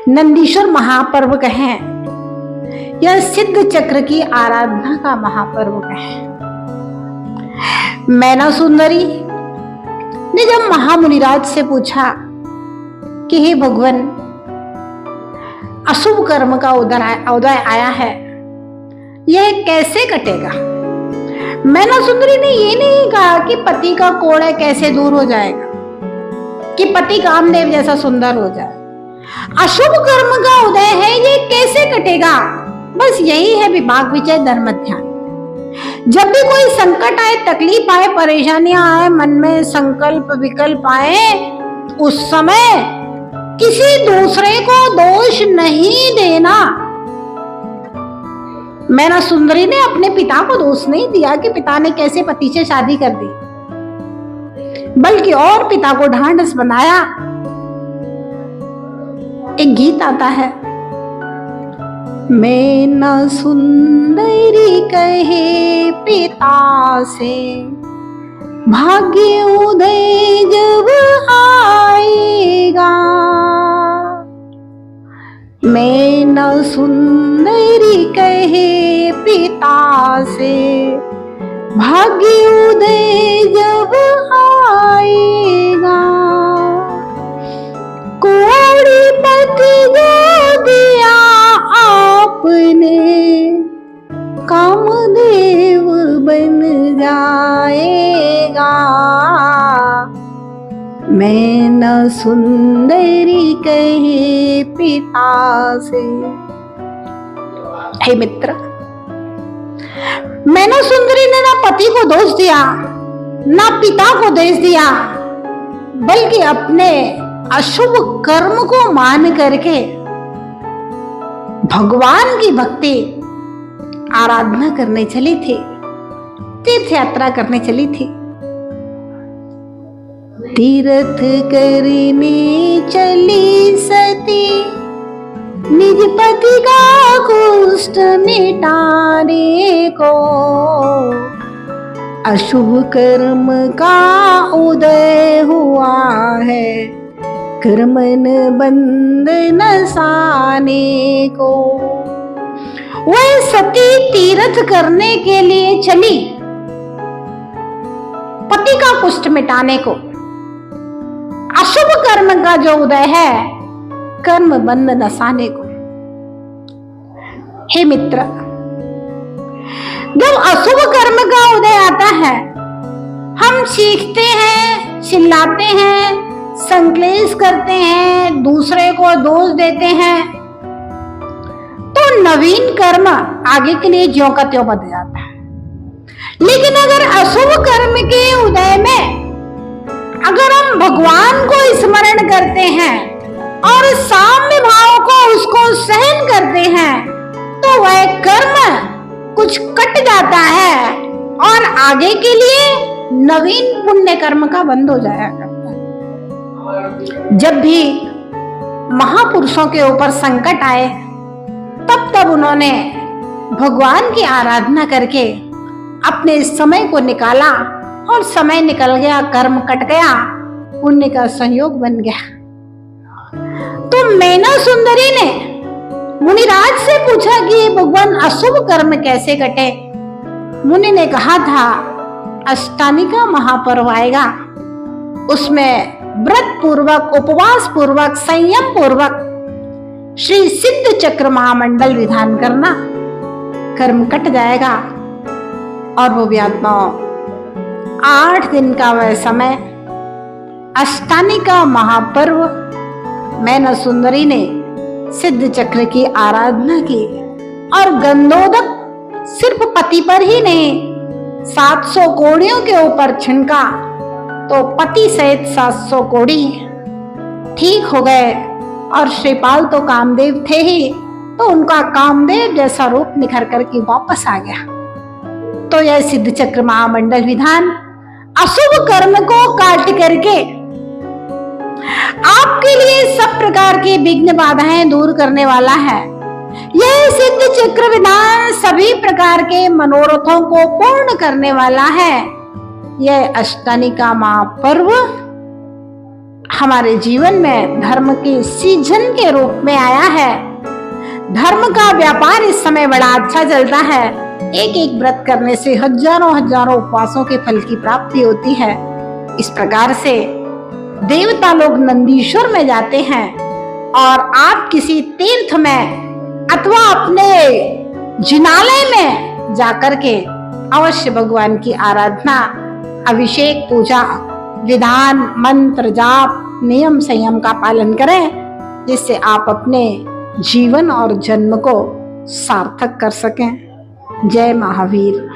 नंदीश्वर महापर्व कहें, यह सिद्ध चक्र की आराधना का महापर्व कहें। मैना सुंदरी ने जब महामुनिराज से पूछा कि हे भगवान, अशुभ कर्म का उदय आया है, यह कैसे कटेगा? मैना सुंदरी ने ये नहीं कहा कि पति का कोड़ कैसे दूर हो जाएगा, कि पति कामदेव जैसा सुंदर हो जाए। अशुभ कर्म का उदय है, ये कैसे कटेगा? बस यही है विभाग विजय धर्म ध्यान। जब भी कोई संकट आए, तकलीफ आए, परेशानियां आए, मन में संकल्प विकल्प आए, उस समय किसी दूसरे को दोष नहीं देना। मैना सुंदरी ने अपने पिता को दोष नहीं दिया कि पिता ने कैसे पति से शादी कर दी, बल्कि और पिता को ढांढस बनाया। एक गीत आता है, मैना सुंदरी कहे पिता से, भाग्य उदय जब आएगा। मैना सुंदरी कहे पिता से, भाग्य उदय जब आएगा। कोड़ी पति जो दिया आपने, कामदेव बन जाएगा। मैना सुंदरी कहे पिता से। हे मित्र, मैना सुंदरी ने ना पति को दोष दिया, ना पिता को दोष दिया, बल्कि अपने अशुभ कर्म को मान करके भगवान की भक्ति आराधना करने चली थी, तीर्थ यात्रा करने चली थी। तीर्थ करने चली सती, निज पति का कुष्ठ मिटाने को। अशुभ कर्म का उदय हुआ है, कर्मन बंध नसाने को। वह सती तीर्थ करने के लिए चली, पति का कुष्ठ मिटाने को। अशुभ कर्म का जो उदय है, कर्म बंध नसाने को। हे मित्र, जब अशुभ कर्म का उदय आता है, हम सीखते हैं, चिल्लाते हैं, संक्लेश करते हैं, दूसरे को दोष देते हैं, तो नवीन कर्म आगे के लिए ज्यों का त्यों बदल जाता है। लेकिन अगर अशुभ कर्म के उदय में अगर हम भगवान को स्मरण करते हैं और साम्य भाव को उसको सहन करते हैं, तो वह कर्म कुछ कट जाता है और आगे के लिए नवीन पुण्य कर्म का बंद हो जाया करता है। जब भी महापुरुषों के ऊपर संकट आए, तब तब उन्होंने भगवान की आराधना करके अपने समय को निकाला, और समय निकल गया, कर्म कट गया, पुण्य का संयोग बन गया। तो मैना सुंदरी ने मुनिराज से पूछा कि भगवान अशुभ कर्म कैसे कटे। मुनि ने कहा था, अष्टानी का महापर्व आएगा, उसमें व्रत पूर्वक, उपवास पूर्वक, संयम पूर्वक श्री सिद्ध चक्र महामंडल विधान करना, कर्म कट जाएगा। और वो भी आत्माओं, 8 दिन का वह समय, अष्टानी का महापर्व, मैना सुंदरी ने सिद्ध चक्र की आराधना की। और गंधोदक सिर्फ पति पर ही नहीं, 700 कोड़ियों के ऊपर छिड़का, तो पति सहित 700 कोड़ी ठीक हो गए। और श्रीपाल तो कामदेव थे ही, तो उनका कामदेव जैसा रूप निखर करके वापस आ गया। तो यह सिद्ध चक्र महामंडल विधान अशुभ कर्म को काट करके आपके लिए सब प्रकार की विघ्न बाधाएं दूर करने वाला है। यह सिद्ध चक्र विधान सभी प्रकार के मनोरथों को पूर्ण करने वाला है। यह अष्टानी का महापर्व हमारे जीवन में धर्म के सीजन के रूप में आया है। धर्म का व्यापार इस समय बड़ा अच्छा चलता है। एक एक व्रत करने से हजारों हजारों उपवासों के फल की प्राप्ति होती है। इस प्रकार से देवता लोग नंदीश्वर में जाते हैं और आप किसी तीर्थ में अथवा अपने जिनालय में जाकर के अवश्य भगवान की आराधना, अभिषेक, पूजा, विधान, मंत्र, जाप, नियम संयम का पालन करें, जिससे आप अपने जीवन और जन्म को सार्थक कर सकें। जय महावीर।